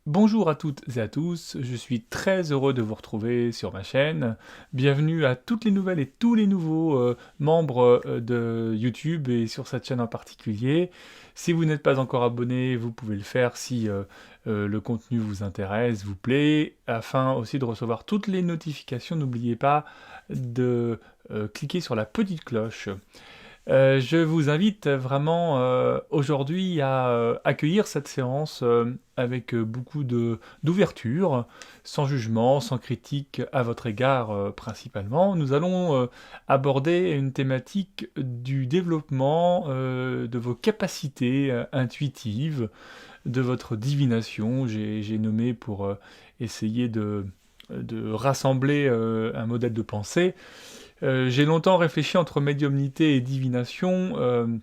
Bonjour à toutes et à tous, je suis très heureux de vous retrouver sur ma chaîne. Bienvenue à toutes les nouvelles et tous les nouveaux membres de YouTube et sur cette chaîne en particulier. Si vous n'êtes pas encore abonné, vous pouvez le faire si le contenu vous intéresse, vous plaît, afin aussi de recevoir toutes les notifications. N'oubliez pas de cliquer sur la petite cloche. Je vous invite vraiment aujourd'hui à accueillir cette séance avec beaucoup d'ouverture, sans jugement, sans critique à votre égard principalement. Nous allons aborder une thématique du développement de vos capacités intuitives, de votre divination. J'ai nommé pour essayer de rassembler un modèle de pensée. J'ai longtemps réfléchi entre médiumnité et divination.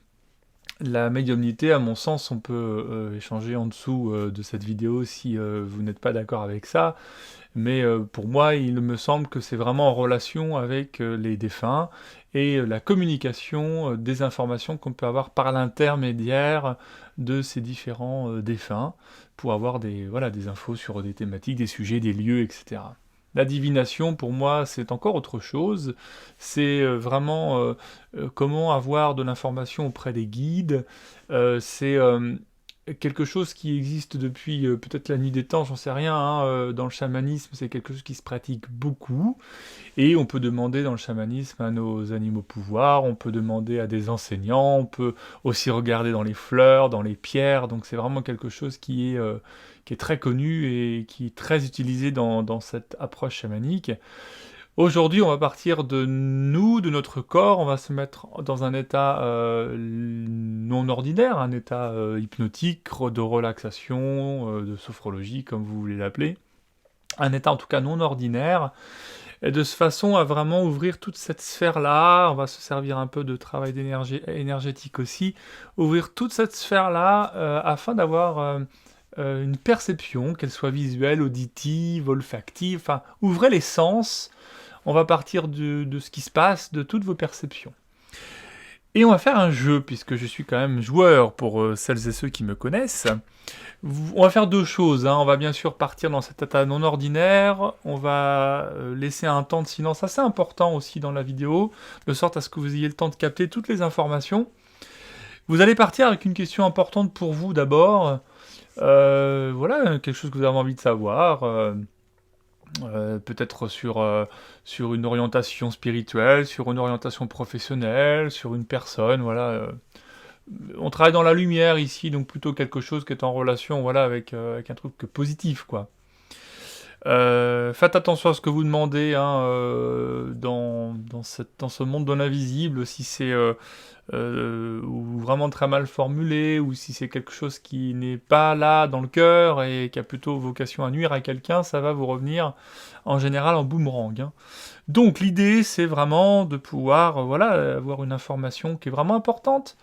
La médiumnité, à mon sens, on peut échanger en dessous de cette vidéo si vous n'êtes pas d'accord avec ça. Mais pour moi, il me semble que c'est vraiment en relation avec les défunts et la communication des informations qu'on peut avoir par l'intermédiaire de ces différents défunts pour avoir voilà, des infos sur des thématiques, des sujets, des lieux, etc. La divination, pour moi, c'est encore autre chose. C'est vraiment comment avoir de l'information auprès des guides. C'est quelque chose qui existe depuis peut-être la nuit des temps, j'en sais rien. Hein, dans le chamanisme, c'est quelque chose qui se pratique beaucoup. Et on peut demander dans le chamanisme à nos animaux pouvoirs, on peut demander à des enseignants, on peut aussi regarder dans les fleurs, dans les pierres. Donc c'est vraiment quelque chose qui est très connu et qui est très utilisé dans cette approche chamanique. Aujourd'hui, on va partir de nous, de notre corps, on va se mettre dans un état non ordinaire, un état hypnotique, de relaxation, de sophrologie, comme vous voulez l'appeler. Un état en tout cas non ordinaire, et de façon à vraiment ouvrir toute cette sphère-là. On va se servir un peu de travail d'énergie énergétique aussi, ouvrir toute cette sphère-là afin d'avoir une perception, qu'elle soit visuelle, auditive, olfactive, enfin, ouvrez les sens. On va partir de ce qui se passe, de toutes vos perceptions. Et on va faire un jeu, puisque je suis quand même joueur pour celles et ceux qui me connaissent. On va faire deux choses, hein. On va bien sûr partir dans cet état non ordinaire, on va laisser un temps de silence assez important aussi dans la vidéo, de sorte à ce que vous ayez le temps de capter toutes les informations. Vous allez partir avec une question importante pour vous d'abord. Voilà, quelque chose que vous avez envie de savoir. Peut-être sur une orientation spirituelle, sur une orientation professionnelle, sur une personne, voilà. On travaille dans la lumière ici, donc plutôt quelque chose qui est en relation, voilà, avec un truc positif, quoi. Faites attention à ce que vous demandez hein, dans ce monde de l'invisible, si c'est ou vraiment très mal formulé, ou si c'est quelque chose qui n'est pas là dans le cœur et qui a plutôt vocation à nuire à quelqu'un, ça va vous revenir en général en boomerang. Hein. Donc l'idée c'est vraiment de pouvoir voilà, avoir une information qui est vraiment importante.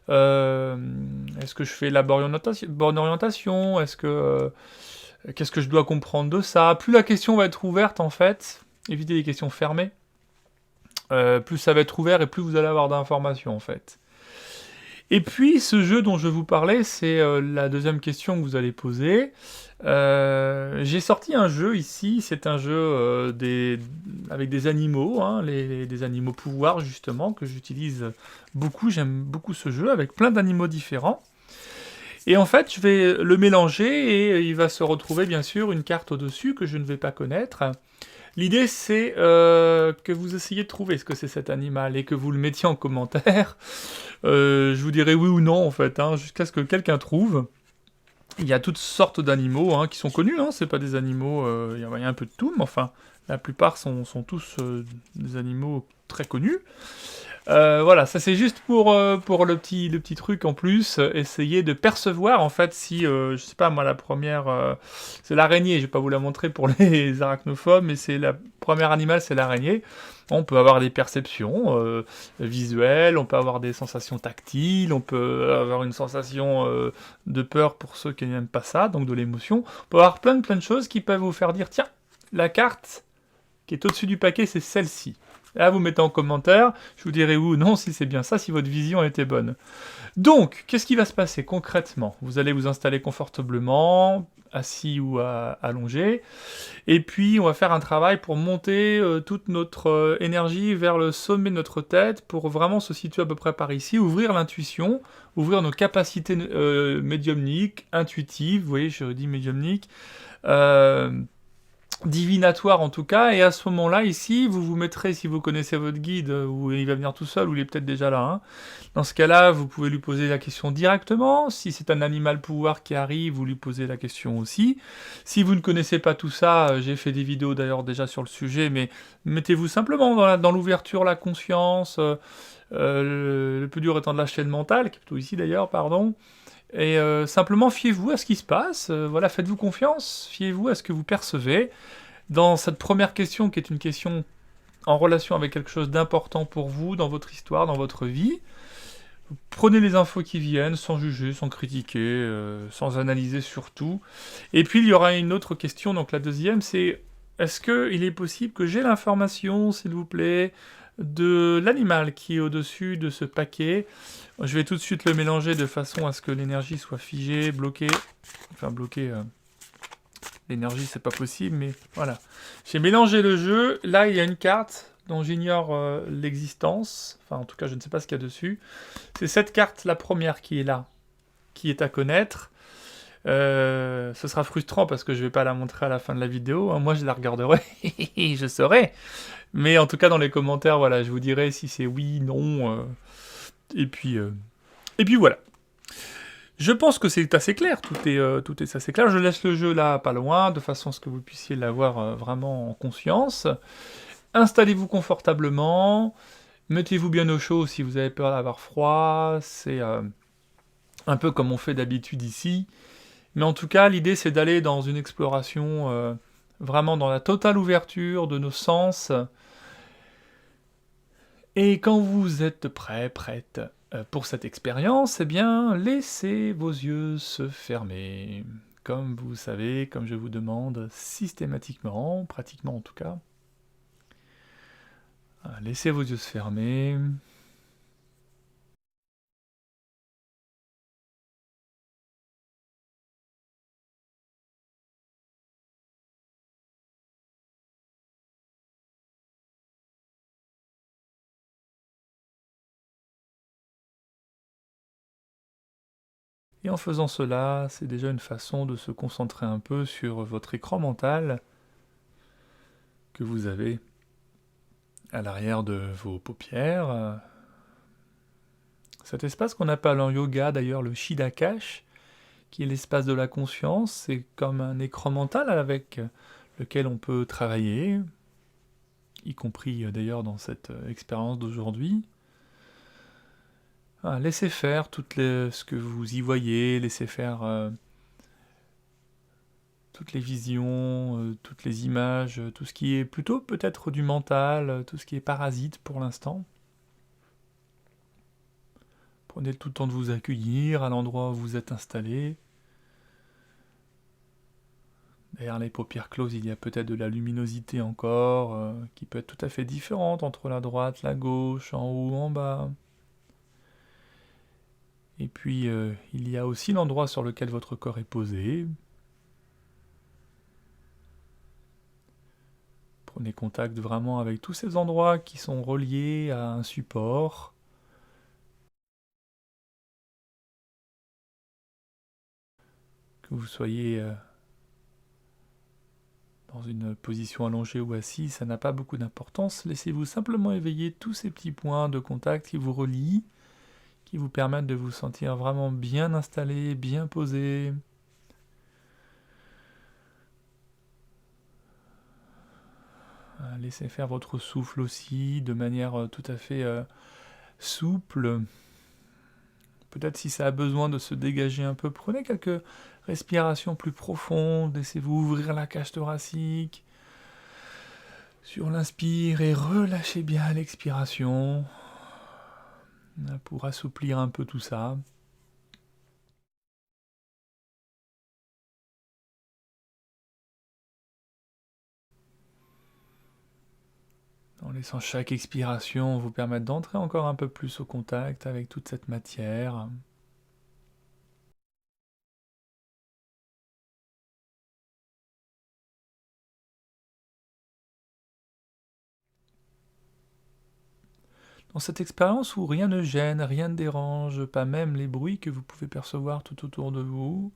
Est-ce que je fais la bonne orientation? Est-ce que qu'est-ce que je dois comprendre de ça? Plus la question va être ouverte, en fait, évitez les questions fermées, plus ça va être ouvert et plus vous allez avoir d'informations, en fait. Et puis, ce jeu dont je vous parlais, c'est la deuxième question que vous allez poser. J'ai sorti un jeu ici, c'est un jeu avec des animaux, hein, des animaux pouvoirs, justement, que j'utilise beaucoup. J'aime beaucoup ce jeu, avec plein d'animaux différents. Et en fait, je vais le mélanger et il va se retrouver bien sûr une carte au-dessus que je ne vais pas connaître. L'idée c'est que vous essayiez de trouver ce que c'est cet animal et que vous le mettiez en commentaire. Je vous dirai oui ou non en fait, hein, jusqu'à ce que quelqu'un trouve. Il y a toutes sortes d'animaux hein, qui sont connus, hein, c'est pas des animaux, il y a un peu de tout, mais enfin, la plupart sont tous des animaux très connus. Voilà, ça c'est juste pour le petit truc en plus, essayer de percevoir en fait si, je sais pas moi, la première, c'est l'araignée, je vais pas vous la montrer pour les arachnophobes, mais c'est la première animal, c'est l'araignée. On peut avoir des perceptions visuelles, on peut avoir des sensations tactiles, on peut avoir une sensation de peur pour ceux qui n'aiment pas ça, donc de l'émotion. On peut avoir plein de choses qui peuvent vous faire dire, tiens, la carte, qui est au-dessus du paquet, c'est celle-ci. Là, vous mettez en commentaire, je vous dirai oui ou non si c'est bien ça, si votre vision était bonne. Donc, qu'est-ce qui va se passer concrètement? Vous allez vous installer confortablement, assis ou allongé, et puis on va faire un travail pour monter toute notre énergie vers le sommet de notre tête, pour vraiment se situer à peu près par ici, ouvrir l'intuition, ouvrir nos capacités médiumniques, intuitives, vous voyez, je dis médiumniques, divinatoire en tout cas, et à ce moment-là, ici, vous vous mettrez, si vous connaissez votre guide, ou il va venir tout seul, ou il est peut-être déjà là, hein. Dans ce cas-là, vous pouvez lui poser la question directement. Si c'est un animal pouvoir qui arrive, vous lui posez la question aussi. Si vous ne connaissez pas tout ça, j'ai fait des vidéos d'ailleurs déjà sur le sujet, mais mettez-vous simplement dans l'ouverture, la conscience, le plus dur étant de lâcher le mental, qui est plutôt ici d'ailleurs, pardon. Et simplement, fiez-vous à ce qui se passe, voilà, faites-vous confiance, fiez-vous à ce que vous percevez. Dans cette première question, qui est une question en relation avec quelque chose d'important pour vous, dans votre histoire, dans votre vie, prenez les infos qui viennent, sans juger, sans critiquer, sans analyser surtout. Et puis il y aura une autre question, donc la deuxième, c'est est-ce qu'il est possible que j'ai l'information, s'il vous plaît, de l'animal qui est au-dessus de ce paquet? Je vais tout de suite le mélanger de façon à ce que l'énergie soit figée, bloquée. Enfin, bloquée, l'énergie, c'est pas possible, mais voilà. J'ai mélangé le jeu. Là, il y a une carte dont j'ignore l'existence. Enfin, en tout cas, je ne sais pas ce qu'il y a dessus. C'est cette carte, la première, qui est là, qui est à connaître. Ce sera frustrant parce que je vais pas la montrer à la fin de la vidéo, hein. Moi, je la regarderai, je saurai. Mais en tout cas, dans les commentaires, voilà, je vous dirai si c'est oui, non. Et puis voilà. Je pense que c'est assez clair, tout est assez clair. Je laisse le jeu là, pas loin, de façon à ce que vous puissiez l'avoir vraiment en conscience. Installez-vous confortablement, mettez-vous bien au chaud si vous avez peur d'avoir froid, c'est un peu comme on fait d'habitude ici. Mais en tout cas, l'idée c'est d'aller dans une exploration vraiment dans la totale ouverture de nos sens. Et quand vous êtes prêt, prête pour cette expérience, eh bien, laissez vos yeux se fermer. Comme vous savez, comme je vous demande systématiquement, pratiquement en tout cas. Laissez vos yeux se fermer. Et en faisant cela, c'est déjà une façon de se concentrer un peu sur votre écran mental que vous avez à l'arrière de vos paupières. Cet espace qu'on appelle en yoga d'ailleurs le Shidakash, qui est l'espace de la conscience, c'est comme un écran mental avec lequel on peut travailler, y compris d'ailleurs dans cette expérience d'aujourd'hui. Laissez faire ce que vous y voyez, laissez faire toutes les visions, toutes les images, tout ce qui est plutôt peut-être du mental, tout ce qui est parasite pour l'instant. Prenez tout le temps de vous accueillir à l'endroit où vous êtes installé. Derrière les paupières closes, il y a peut-être de la luminosité encore, qui peut être tout à fait différente entre la droite, la gauche, en haut, en bas. Et puis, il y a aussi l'endroit sur lequel votre corps est posé. Prenez contact vraiment avec tous ces endroits qui sont reliés à un support. Que vous soyez dans une position allongée ou assise, ça n'a pas beaucoup d'importance. Laissez-vous simplement éveiller tous ces petits points de contact qui vous relient, qui vous permettent de vous sentir vraiment bien installé, bien posé. Laissez faire votre souffle aussi, de manière tout à fait souple. Peut-être si ça a besoin de se dégager un peu, prenez quelques respirations plus profondes, laissez-vous ouvrir la cage thoracique. Sur l'inspire et relâchez bien à l'expiration pour assouplir un peu tout ça. laissant chaque expiration vous permettre d'entrer encore un peu plus au contact avec toute cette matière. Dans cette expérience où rien ne gêne, rien ne dérange, pas même les bruits que vous pouvez percevoir tout autour de vous,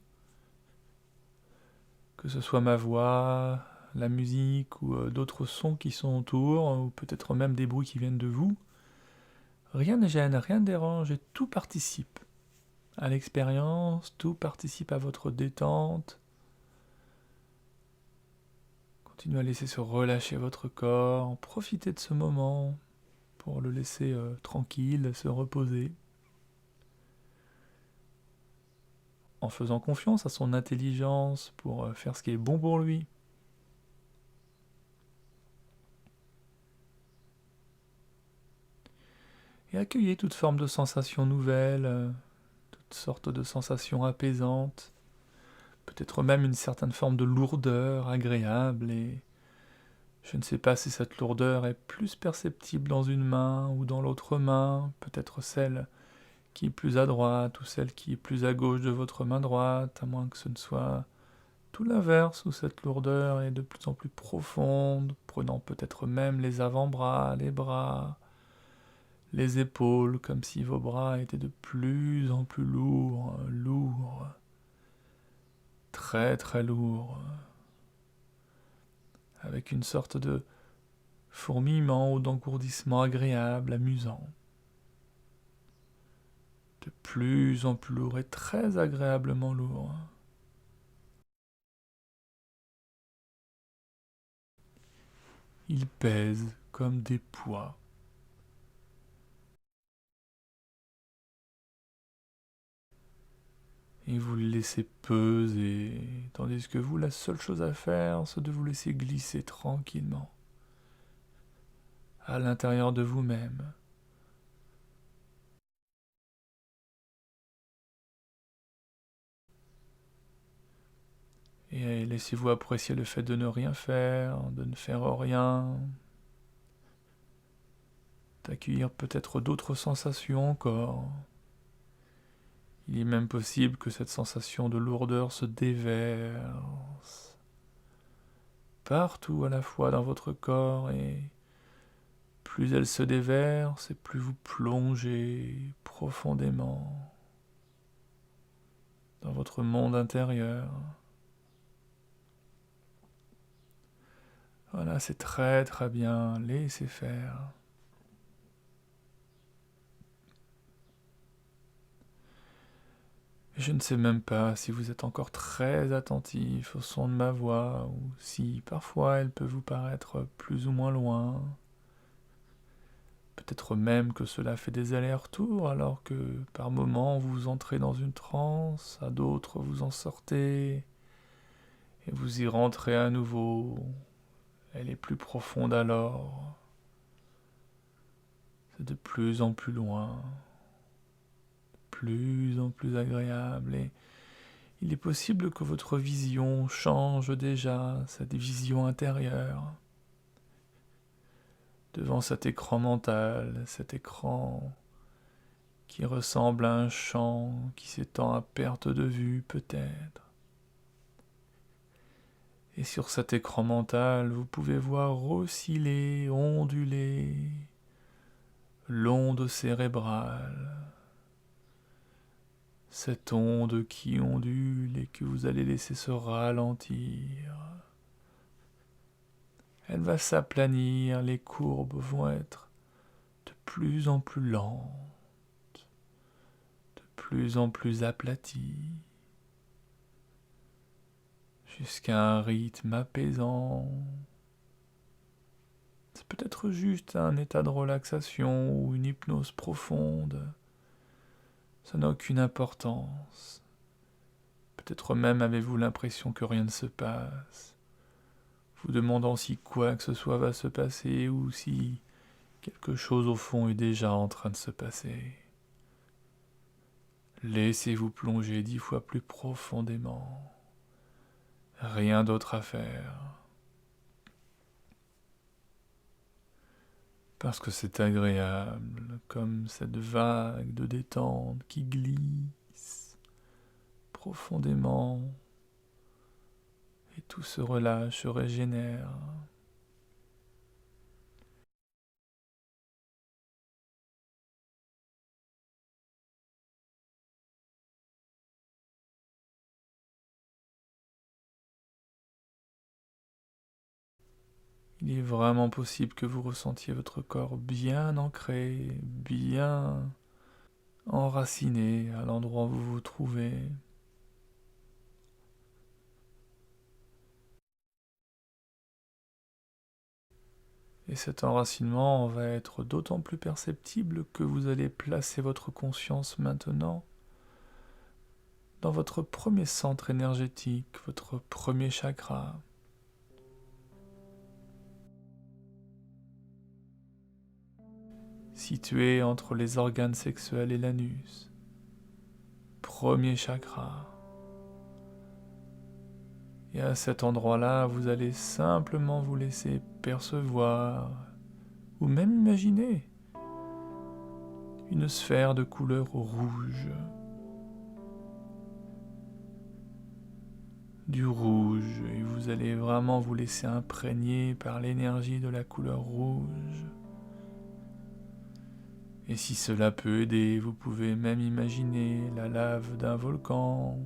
que ce soit ma voix, la musique ou d'autres sons qui sont autour, ou peut-être même des bruits qui viennent de vous, rien ne gêne, rien ne dérange et tout participe à l'expérience, tout participe à votre détente. Continuez à laisser se relâcher votre corps, profitez de ce moment pour le laisser tranquille, se reposer, en faisant confiance à son intelligence pour faire ce qui est bon pour lui. Et accueillez toute forme de sensation nouvelle, toutes sortes de sensations apaisantes, peut-être même une certaine forme de lourdeur agréable, et je ne sais pas si cette lourdeur est plus perceptible dans une main ou dans l'autre main, peut-être celle qui est plus à droite ou celle qui est plus à gauche de votre main droite, à moins que ce ne soit tout l'inverse, où cette lourdeur est de plus en plus profonde, prenant peut-être même les avant-bras, les bras, les épaules, comme si vos bras étaient de plus en plus lourds, lourds, très très lourds, avec une sorte de fourmillement ou d'engourdissement agréable, amusant. De plus en plus lourd et très agréablement lourd. Ils pèsent comme des poids. Et vous le laissez peser, tandis que vous, la seule chose à faire, c'est de vous laisser glisser tranquillement à l'intérieur de vous-même. Et laissez-vous apprécier le fait de ne rien faire, de ne faire rien, d'accueillir peut-être d'autres sensations encore. Il est même possible que cette sensation de lourdeur se déverse partout à la fois dans votre corps, et plus elle se déverse et plus vous plongez profondément dans votre monde intérieur. Voilà, c'est très très bien, laissez faire. Je ne sais même pas si vous êtes encore très attentif au son de ma voix, ou si parfois elle peut vous paraître plus ou moins loin. Peut-être même que cela fait des allers-retours, alors que par moments vous entrez dans une transe, à d'autres vous en sortez, et vous y rentrez à nouveau. Elle est plus profonde alors. C'est de plus en plus loin, de plus en plus agréable, et il est possible que votre vision change déjà, cette vision intérieure. Devant cet écran mental, cet écran qui ressemble à un champ qui s'étend à perte de vue peut-être. Et sur cet écran mental, vous pouvez voir osciller, onduler l'onde cérébrale. Cette onde qui ondule et que vous allez laisser se ralentir. Elle va s'aplanir, les courbes vont être de plus en plus lentes, de plus en plus aplaties, jusqu'à un rythme apaisant. C'est peut-être juste un état de relaxation ou une hypnose profonde. Ça n'a aucune importance. Peut-être même avez-vous l'impression que rien ne se passe, vous demandant si quoi que ce soit va se passer ou si quelque chose au fond est déjà en train de se passer. Laissez-vous plonger 10 fois plus profondément. Rien d'autre à faire. parce que c'est agréable, comme cette vague de détente qui glisse profondément et tout se relâche, se régénère. Il est vraiment possible que vous ressentiez votre corps bien ancré, bien enraciné à l'endroit où vous vous trouvez. Et cet enracinement va être d'autant plus perceptible que vous allez placer votre conscience maintenant dans votre premier centre énergétique, votre premier chakra. Situé entre les organes sexuels et l'anus. Premier chakra. Et à cet endroit-là, vous allez simplement vous laisser percevoir, ou même imaginer, une sphère de couleur rouge. Du rouge, et vous allez vraiment vous laisser imprégner par l'énergie de la couleur rouge. Et si cela peut aider, vous pouvez même imaginer la lave d'un volcan,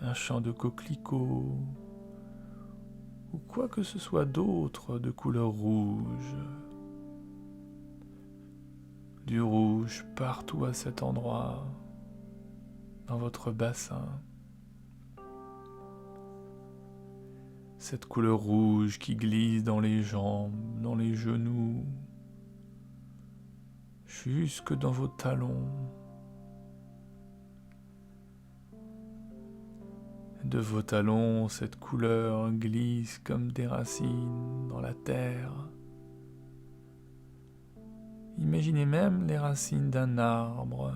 un champ de coquelicots, ou quoi que ce soit d'autre de couleur rouge. Du rouge partout à cet endroit, dans votre bassin. Cette couleur rouge qui glisse dans les jambes, dans les genoux, jusque dans vos talons. De vos talons, cette couleur glisse comme des racines dans la terre. Imaginez même les racines d'un arbre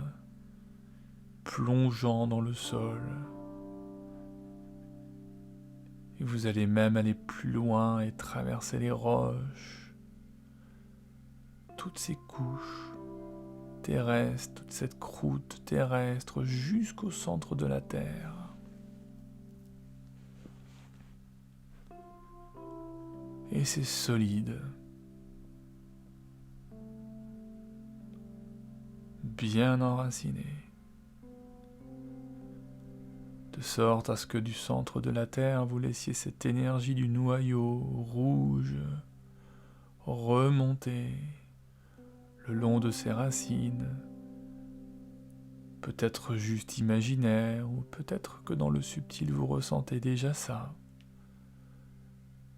plongeant dans le sol. Et vous allez même aller plus loin et traverser les roches, toutes ces couches terrestres, toute cette croûte terrestre jusqu'au centre de la Terre. Et c'est solide, bien enraciné, de sorte à ce que du centre de la Terre vous laissiez cette énergie du noyau rouge remonter le long de ses racines, peut-être juste imaginaire, ou peut-être que dans le subtil vous ressentez déjà ça.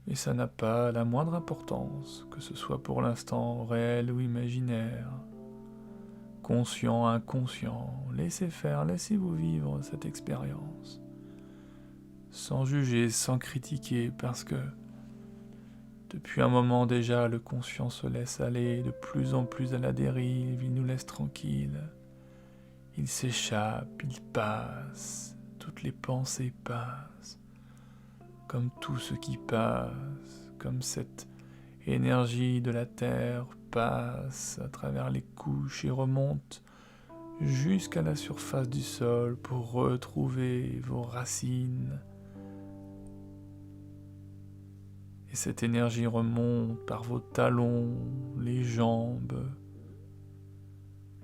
Et ça n'a pas la moindre importance, que ce soit pour l'instant réel ou imaginaire, conscient, inconscient. Laissez faire, laissez-vous vivre cette expérience, sans juger, sans critiquer, parce que depuis un moment déjà, le conscient se laisse aller de plus en plus à la dérive, il nous laisse tranquilles. Il s'échappe, il passe, toutes les pensées passent, comme tout ce qui passe, comme cette énergie de la terre passe à travers les couches et remonte jusqu'à la surface du sol pour retrouver vos racines. Et cette énergie remonte par vos talons, les jambes,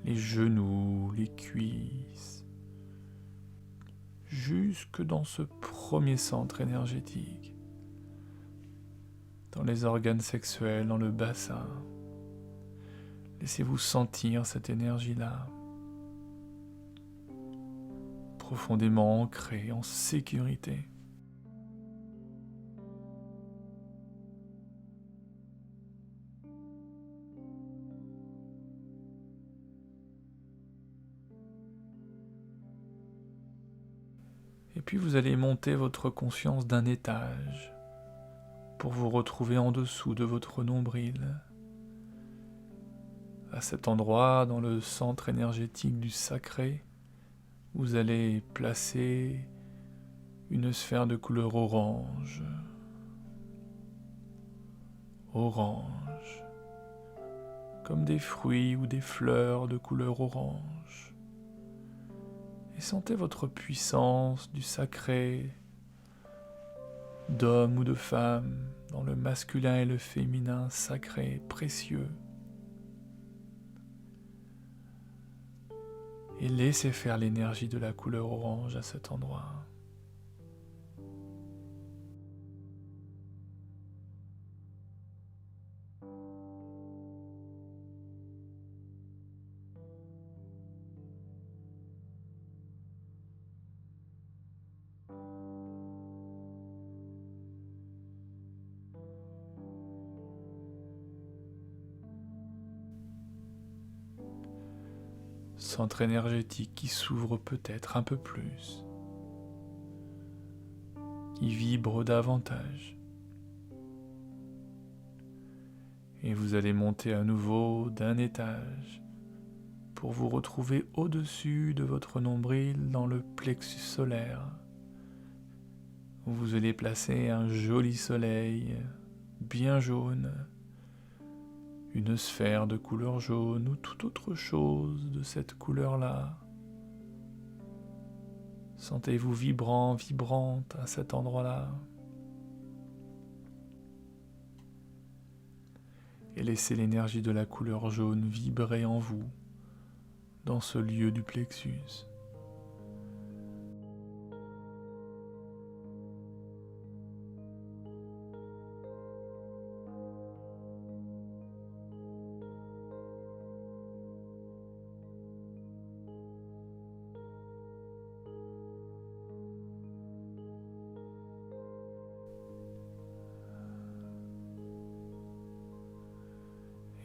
les genoux, les cuisses, jusque dans ce premier centre énergétique, dans les organes sexuels, dans le bassin. Laissez-vous sentir cette énergie-là, profondément ancrée, en sécurité. Et puis vous allez monter votre conscience d'un étage pour vous retrouver en dessous de votre nombril. À cet endroit, dans le centre énergétique du sacré, vous allez placer une sphère de couleur orange. Orange. comme des fruits ou des fleurs de couleur orange. Et sentez votre puissance du sacré, d'homme ou de femme, dans le masculin et le féminin sacré, précieux. Et laissez faire l'énergie de la couleur orange à cet endroit. Centre énergétique qui s'ouvre peut-être un peu plus, qui vibre davantage. Et vous allez monter à nouveau d'un étage pour vous retrouver au-dessus de votre nombril dans le plexus solaire, où vous allez placer un joli soleil bien jaune, une sphère de couleur jaune ou toute autre chose de cette couleur-là. Sentez-vous vibrant, vibrante à cet endroit-là. Et laissez l'énergie de la couleur jaune vibrer en vous, dans ce lieu du plexus.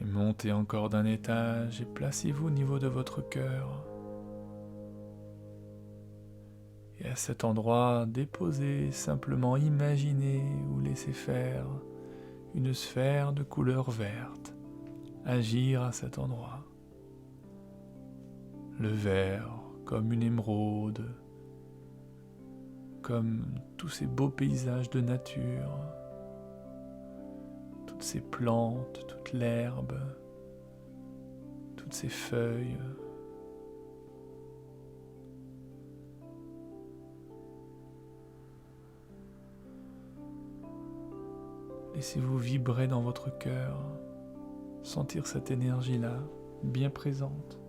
Et montez encore d'un étage et placez-vous au niveau de votre cœur. Et à cet endroit, déposez, simplement imaginez ou laissez faire une sphère de couleur verte agir à cet endroit. Le vert comme une émeraude, comme tous ces beaux paysages de nature, toutes ces plantes, toute l'herbe, toutes ces feuilles. Laissez-vous vibrer dans votre cœur, sentir cette énergie-là bien présente.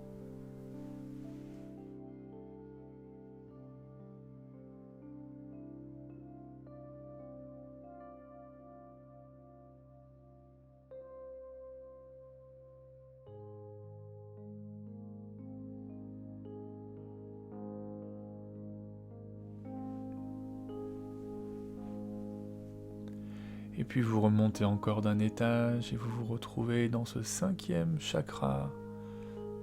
Et puis vous remontez encore d'un étage et vous vous retrouvez dans ce 5e chakra,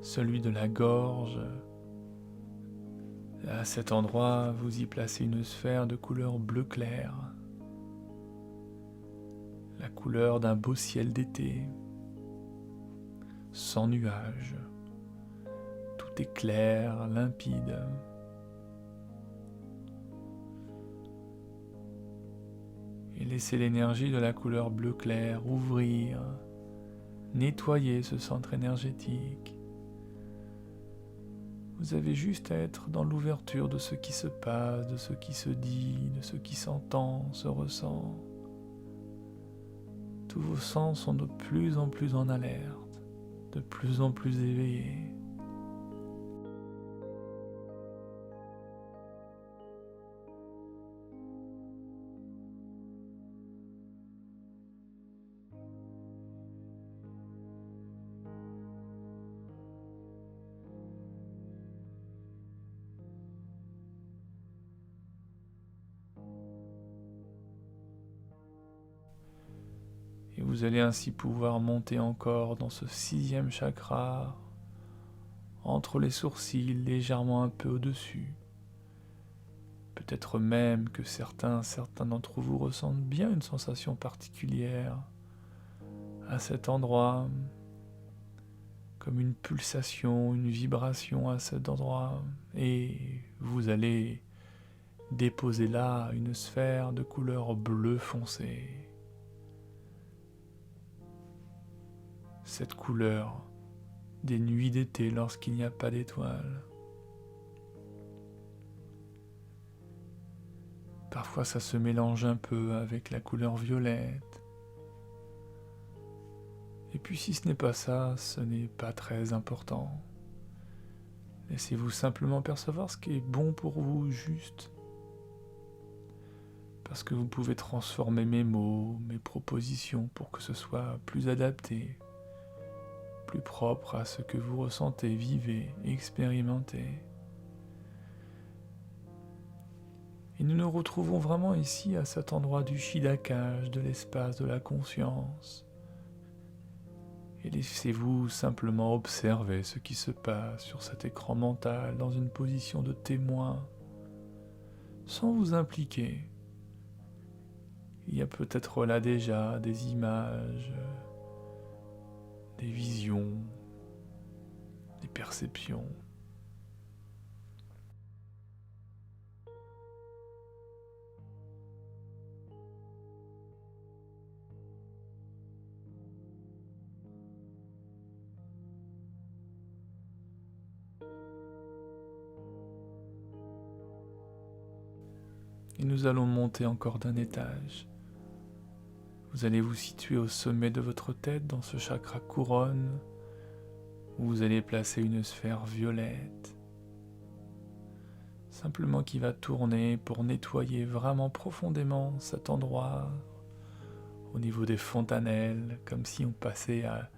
celui de la gorge. À cet endroit, vous y placez une sphère de couleur bleu clair, la couleur d'un beau ciel d'été, sans nuages. Tout est clair, limpide. Et laissez l'énergie de la couleur bleu clair ouvrir, nettoyer ce centre énergétique. Vous avez juste à être dans l'ouverture de ce qui se passe, de ce qui se dit, de ce qui s'entend, se ressent. Tous vos sens sont de plus en plus en alerte, de plus en plus éveillés. Et vous allez ainsi pouvoir monter encore dans ce 6e chakra, entre les sourcils, légèrement un peu au-dessus. Peut-être même que certains d'entre vous ressentent bien une sensation particulière à cet endroit, comme une pulsation, une vibration à cet endroit. Et vous allez déposer là une sphère de couleur bleu foncé. cette couleur des nuits d'été lorsqu'il n'y a pas d'étoiles. Parfois ça se mélange un peu avec la couleur violette. Et puis si ce n'est pas ça, ce n'est pas très important. Laissez-vous simplement percevoir ce qui est bon pour vous, juste. Parce que vous pouvez transformer mes mots, mes propositions pour que ce soit plus adapté, plus propre à ce que vous ressentez, vivez, expérimentez. Et nous nous retrouvons vraiment ici à cet endroit du Shidakage, de l'espace de la conscience. Et laissez-vous simplement observer ce qui se passe sur cet écran mental dans une position de témoin, sans vous impliquer. Il y a peut-être là déjà des images, des visions, des perceptions. Et nous allons monter encore d'un étage. Vous allez vous situer au sommet de votre tête dans ce chakra couronne où vous allez placer une sphère violette, simplement qui va tourner pour nettoyer vraiment profondément cet endroit au niveau des fontanelles, comme si on passait à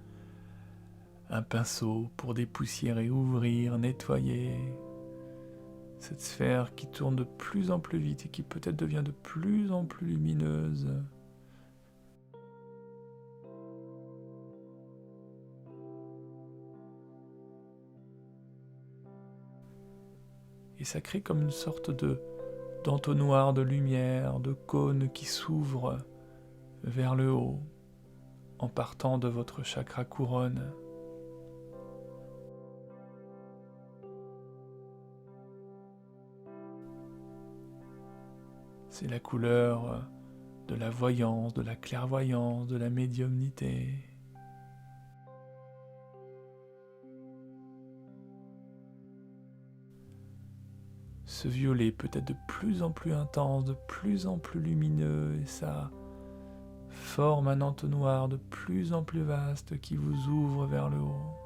un pinceau pour dépoussiérer, ouvrir, nettoyer. Cette sphère qui tourne de plus en plus vite et qui peut-être devient de plus en plus lumineuse. Et ça crée comme une sorte d'entonnoir de lumière, de cône qui s'ouvre vers le haut en partant de votre chakra couronne. C'est la couleur de la voyance, de la clairvoyance, de la médiumnité. Ce violet peut être de plus en plus intense, de plus en plus lumineux, et ça forme un entonnoir de plus en plus vaste qui vous ouvre vers le haut.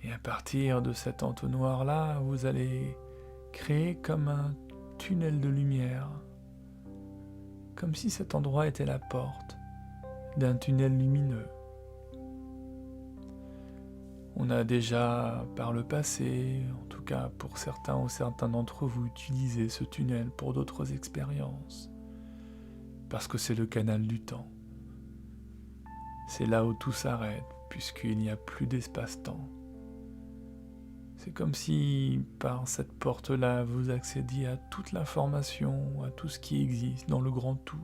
Et à partir de cet entonnoir-là, vous allez créer comme un tunnel de lumière, comme si cet endroit était la porte d'un tunnel lumineux. On a déjà, par le passé, en tout cas pour certains ou certains d'entre vous, utilisé ce tunnel pour d'autres expériences, parce que c'est le canal du temps. C'est là où tout s'arrête, puisqu'il n'y a plus d'espace-temps. C'est comme si, par cette porte-là, vous accédiez à toute l'information, à tout ce qui existe dans le grand tout.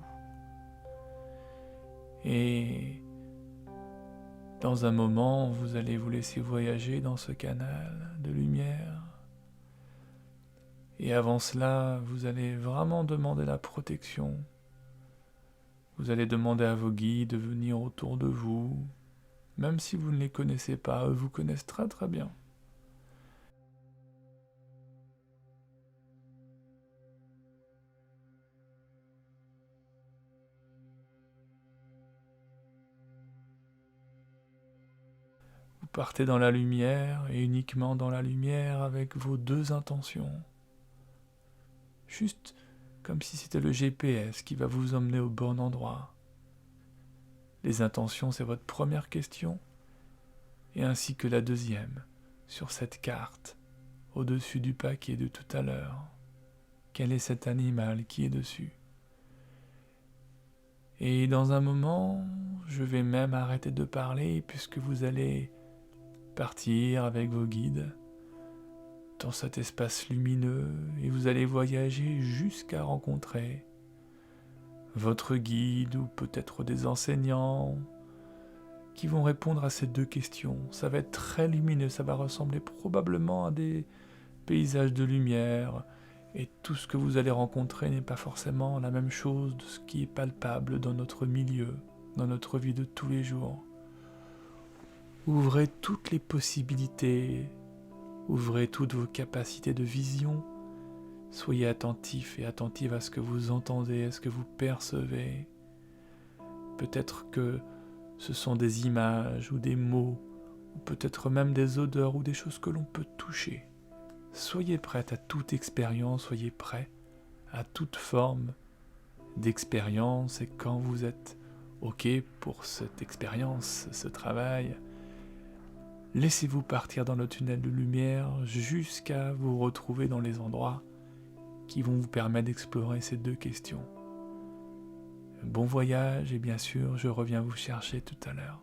Et dans un moment, vous allez vous laisser voyager dans ce canal de lumière. Et avant cela, vous allez vraiment demander la protection. Vous allez demander à vos guides de venir autour de vous, même si vous ne les connaissez pas, eux vous connaissent très très bien. Vous partez dans la lumière et uniquement dans la lumière avec vos deux intentions. Juste comme si c'était le GPS qui va vous emmener au bon endroit. Les intentions, c'est votre première question, et ainsi que la deuxième, sur cette carte, au-dessus du paquet de tout à l'heure. Quel est cet animal qui est dessus? Et dans un moment, je vais même arrêter de parler puisque vous allez partir avec vos guides dans cet espace lumineux et vous allez voyager jusqu'à rencontrer votre guide ou peut-être des enseignants qui vont répondre à ces deux questions. Ça va être très lumineux, ça va ressembler probablement à des paysages de lumière, et tout ce que vous allez rencontrer n'est pas forcément la même chose de ce qui est palpable dans notre milieu, dans notre vie de tous les jours. Ouvrez toutes les possibilités, ouvrez toutes vos capacités de vision, soyez attentifs et attentives à ce que vous entendez, à ce que vous percevez. Peut-être que ce sont des images ou des mots, ou peut-être même des odeurs ou des choses que l'on peut toucher. Soyez prêts à toute expérience, soyez prêts à toute forme d'expérience, et quand vous êtes OK pour cette expérience, ce travail, laissez-vous partir dans le tunnel de lumière jusqu'à vous retrouver dans les endroits qui vont vous permettre d'explorer ces deux questions. Bon voyage, et bien sûr, je reviens vous chercher tout à l'heure.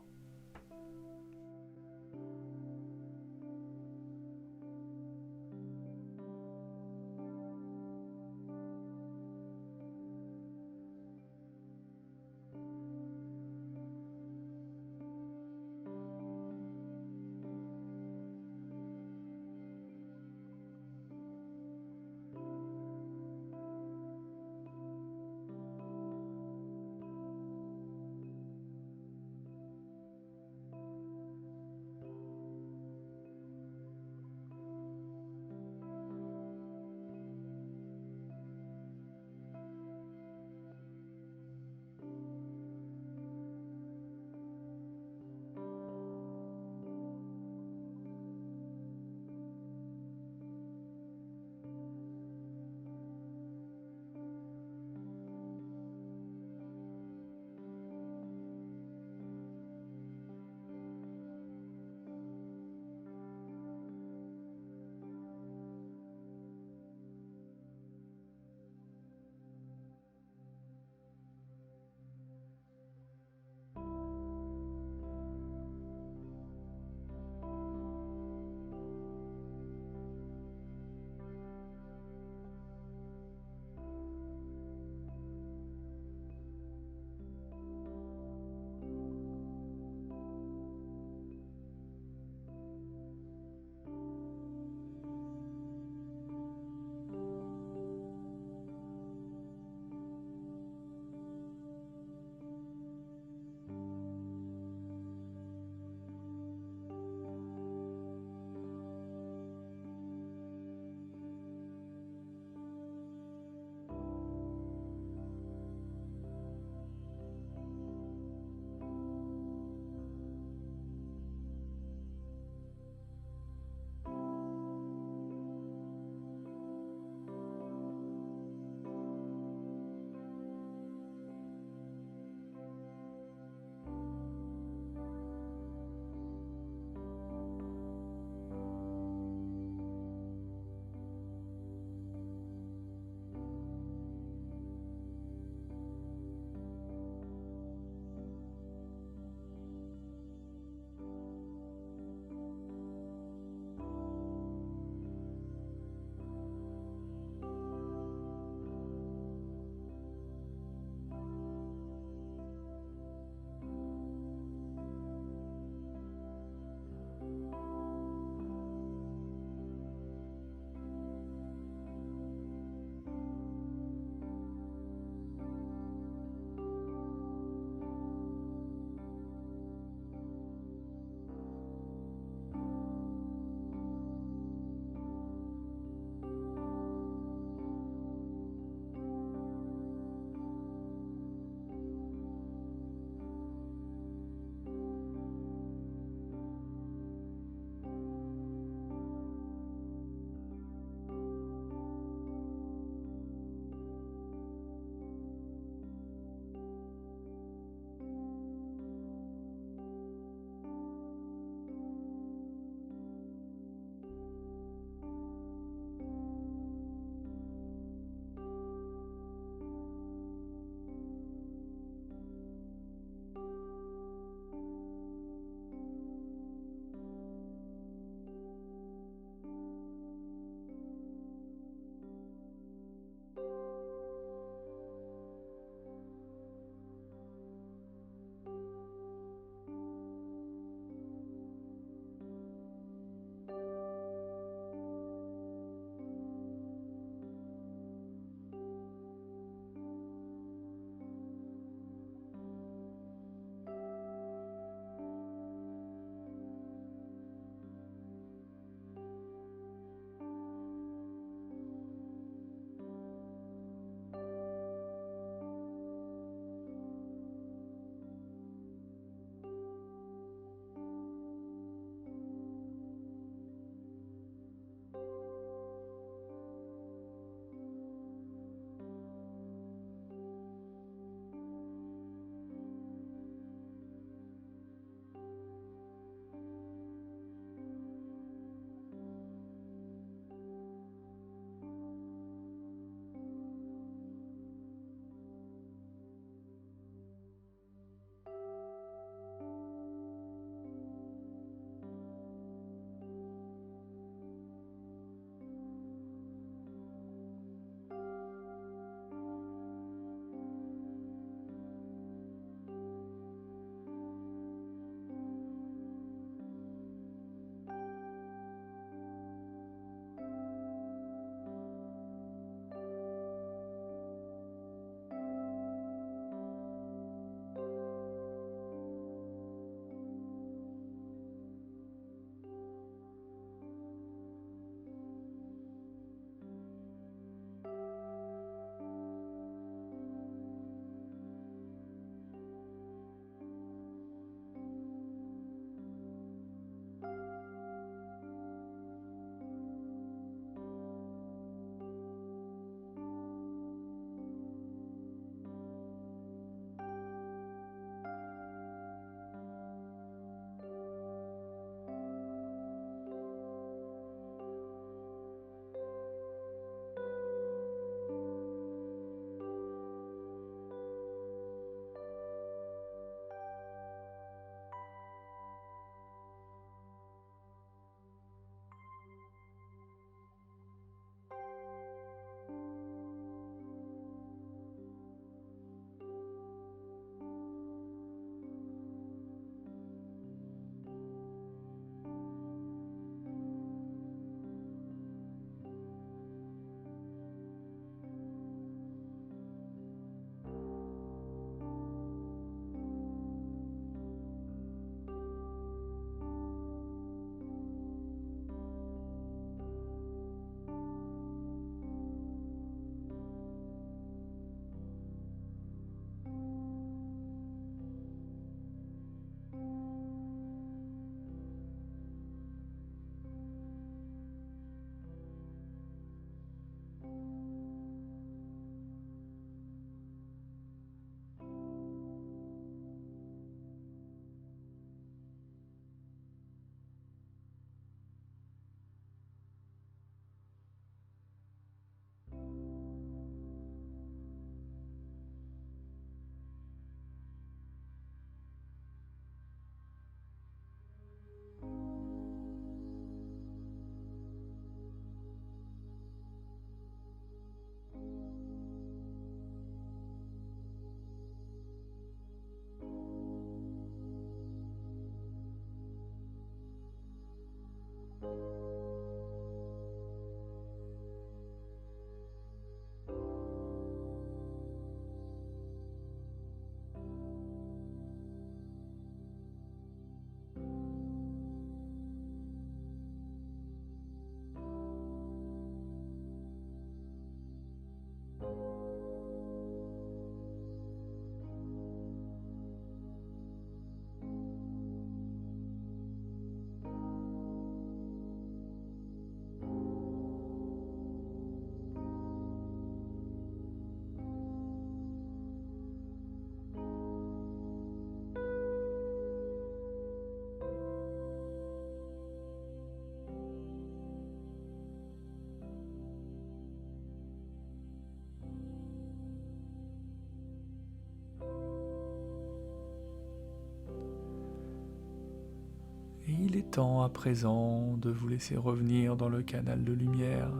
Et il est temps à présent de vous laisser revenir dans le canal de lumière.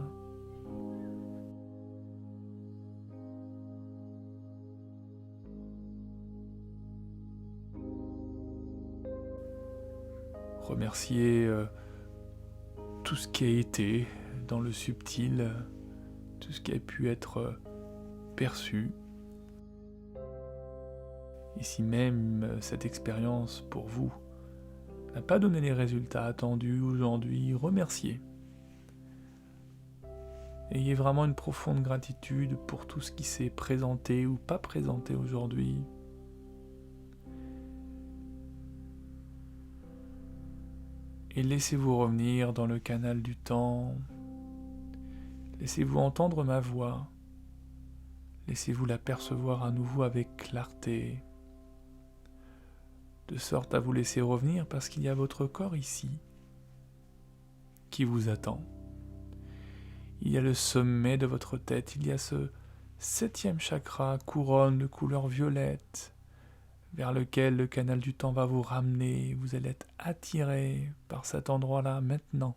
Remercier tout ce qui a été dans le subtil, tout ce qui a pu être perçu. Et si même cette expérience pour vous n'a pas donné les résultats attendus aujourd'hui, remerciez. Ayez vraiment une profonde gratitude pour tout ce qui s'est présenté ou pas présenté aujourd'hui. Et laissez-vous revenir dans le canal du temps. Laissez-vous entendre ma voix. Laissez-vous la percevoir à nouveau avec clarté. De sorte à vous laisser revenir parce qu'il y a votre corps ici qui vous attend. Il y a le sommet de votre tête, il y a ce 7e chakra, couronne de couleur violette, vers lequel le canal du temps va vous ramener. Vous allez être attiré par cet endroit-là maintenant.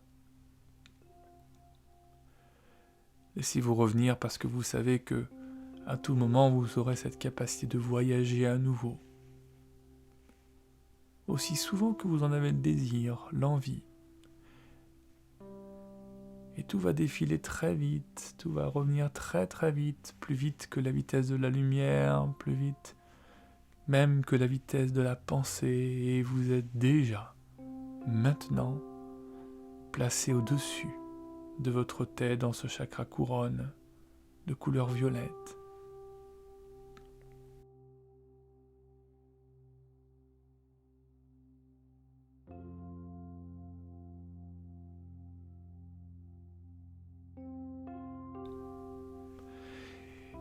Laissez-vous revenir parce que vous savez que à tout moment vous aurez cette capacité de voyager à nouveau. Aussi souvent que vous en avez le désir, l'envie. Et tout va défiler très vite, tout va revenir très très vite, plus vite que la vitesse de la lumière, plus vite même que la vitesse de la pensée, et vous êtes déjà, maintenant, placé au-dessus de votre tête dans ce chakra couronne de couleur violette.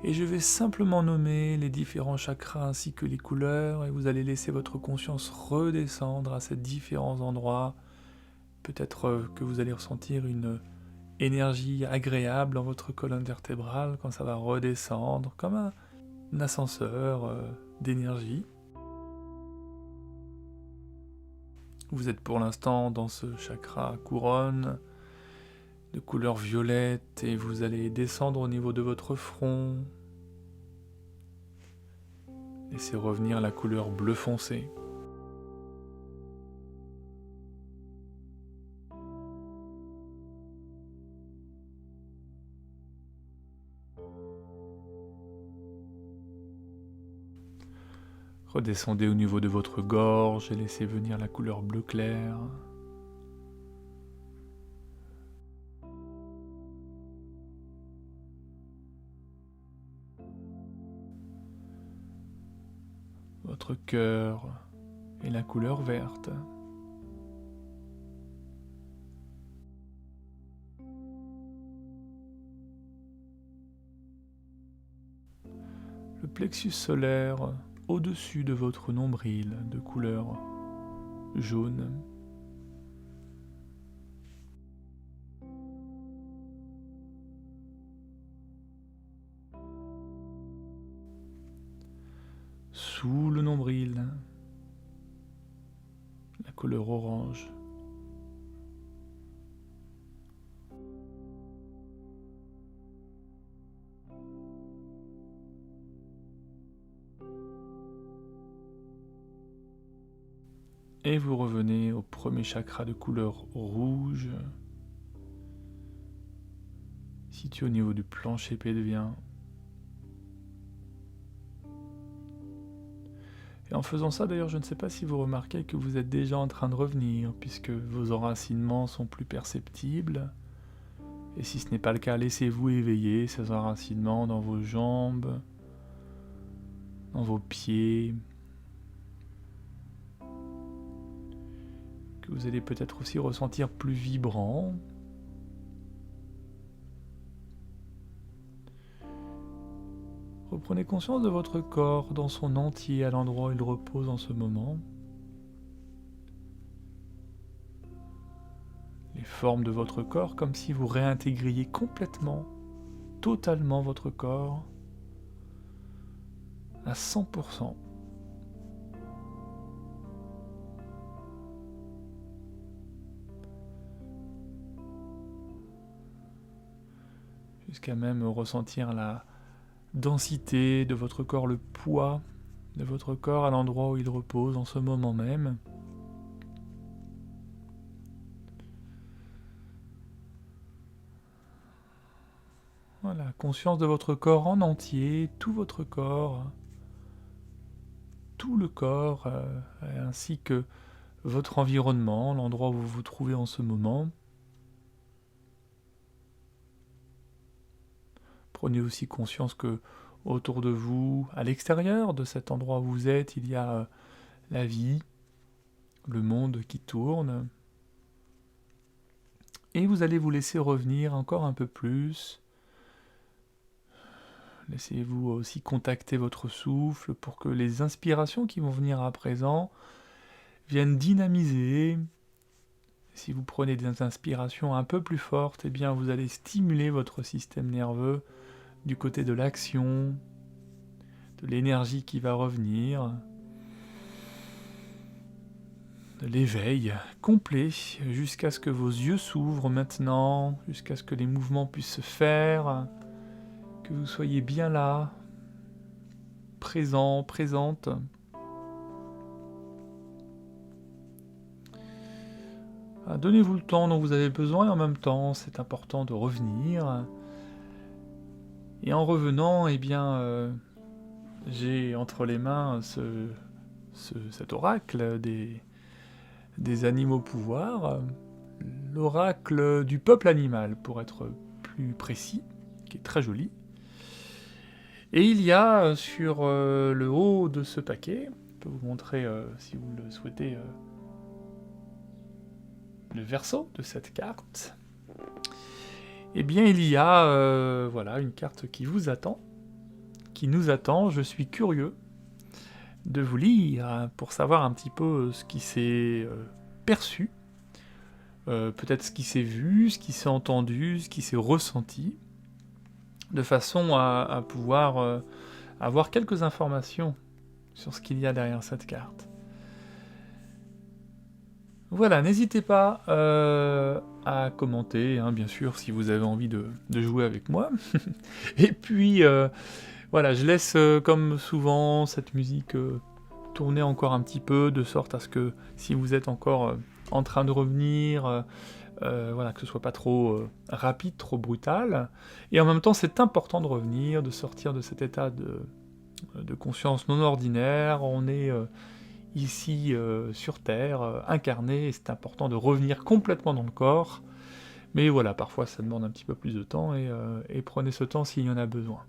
Et je vais simplement nommer les différents chakras ainsi que les couleurs, et vous allez laisser votre conscience redescendre à ces différents endroits. Peut-être que vous allez ressentir une énergie agréable dans votre colonne vertébrale quand ça va redescendre, comme un ascenseur d'énergie. Vous êtes pour l'instant dans ce chakra couronne de couleur violette et vous allez descendre au niveau de votre front. Laissez revenir la couleur bleu foncé. Redescendez au niveau de votre gorge et laissez venir la couleur bleu clair. Votre cœur et la couleur verte. Le plexus solaire au-dessus de votre nombril de couleur jaune. Sous le nombril, la couleur orange. Et vous revenez au premier chakra de couleur rouge, situé au niveau du plancher pelvien. Et en faisant ça, d'ailleurs, je ne sais pas si vous remarquez que vous êtes déjà en train de revenir, puisque vos enracinements sont plus perceptibles. Et si ce n'est pas le cas, laissez-vous éveiller ces enracinements dans vos jambes, dans vos pieds, que vous allez peut-être aussi ressentir plus vibrants. Reprenez conscience de votre corps dans son entier à l'endroit où il repose en ce moment. Les formes de votre corps comme si vous réintégriez complètement, totalement votre corps à 100%. Jusqu'à même ressentir la densité de votre corps, le poids de votre corps à l'endroit où il repose en ce moment même. Voilà, conscience de votre corps en entier, tout votre corps, tout le corps, ainsi que votre environnement, l'endroit où vous vous trouvez en ce moment. Prenez aussi conscience que autour de vous, à l'extérieur de cet endroit où vous êtes, il y a la vie, le monde qui tourne. Et vous allez vous laisser revenir encore un peu plus. Laissez-vous aussi contacter votre souffle pour que les inspirations qui vont venir à présent viennent dynamiser. Si vous prenez des inspirations un peu plus fortes, eh bien vous allez stimuler votre système nerveux du côté de l'action, de l'énergie qui va revenir, de l'éveil complet, jusqu'à ce que vos yeux s'ouvrent maintenant, jusqu'à ce que les mouvements puissent se faire, que vous soyez bien là, présent, présente. Donnez-vous le temps dont vous avez besoin et en même temps, c'est important de revenir. Et en revenant, eh bien, j'ai entre les mains cet oracle des animaux pouvoirs, l'oracle du peuple animal, pour être plus précis, qui est très joli. Et il y a sur le haut de ce paquet, je peux vous montrer, si vous le souhaitez, le verso de cette carte. Eh bien, il y a voilà, une carte qui vous attend, qui nous attend. Je suis curieux de vous lire pour savoir un petit peu ce qui s'est perçu, peut-être ce qui s'est vu, ce qui s'est entendu, ce qui s'est ressenti, de façon à pouvoir avoir quelques informations sur ce qu'il y a derrière cette carte. Voilà, n'hésitez pas à commenter, hein, bien sûr, si vous avez envie de jouer avec moi. Et puis, voilà, je laisse, comme souvent, cette musique tourner encore un petit peu, de sorte à ce que, si vous êtes encore en train de revenir, voilà, que ce soit pas trop rapide, trop brutal. Et en même temps, c'est important de revenir, de sortir de cet état de conscience non ordinaire. On est ici sur Terre, incarné, et c'est important de revenir complètement dans le corps. Mais voilà, parfois ça demande un petit peu plus de temps, et prenez ce temps s'il y en a besoin.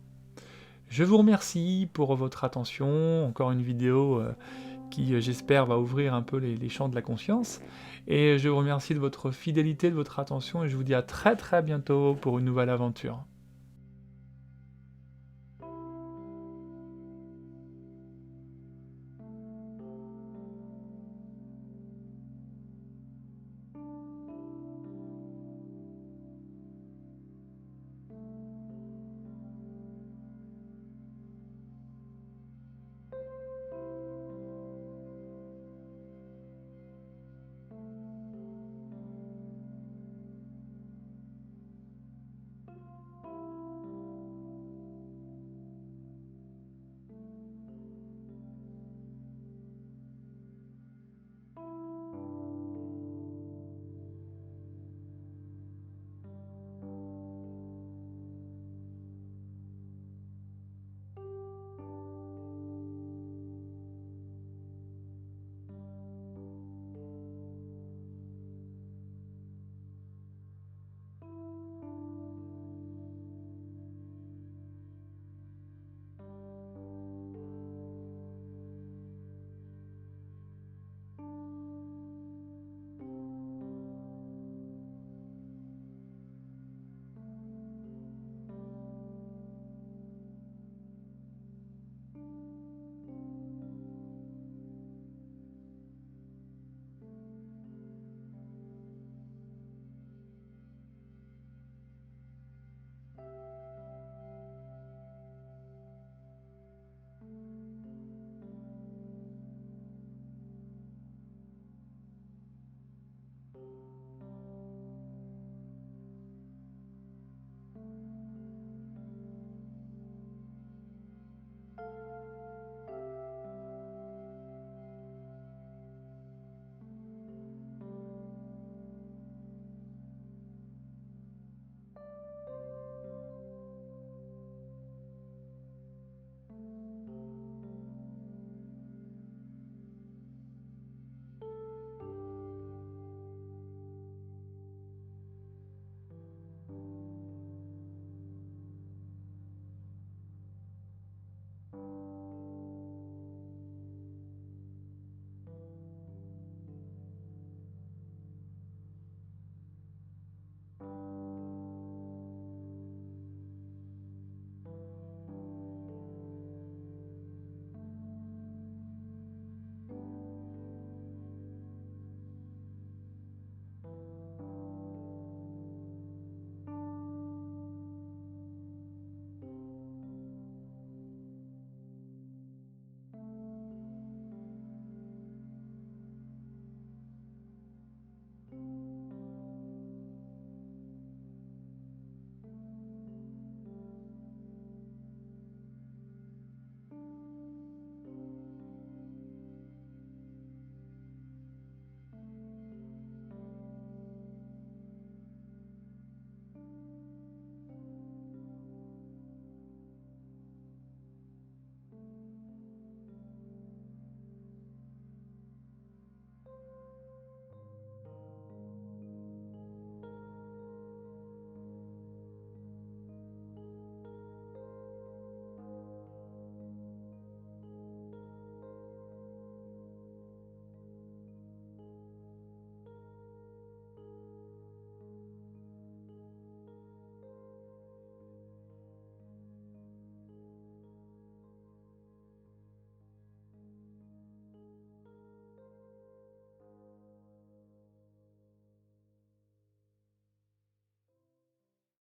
Je vous remercie pour votre attention, encore une vidéo qui, j'espère, va ouvrir un peu les champs de la conscience, et je vous remercie de votre fidélité, de votre attention, et je vous dis à très très bientôt pour une nouvelle aventure.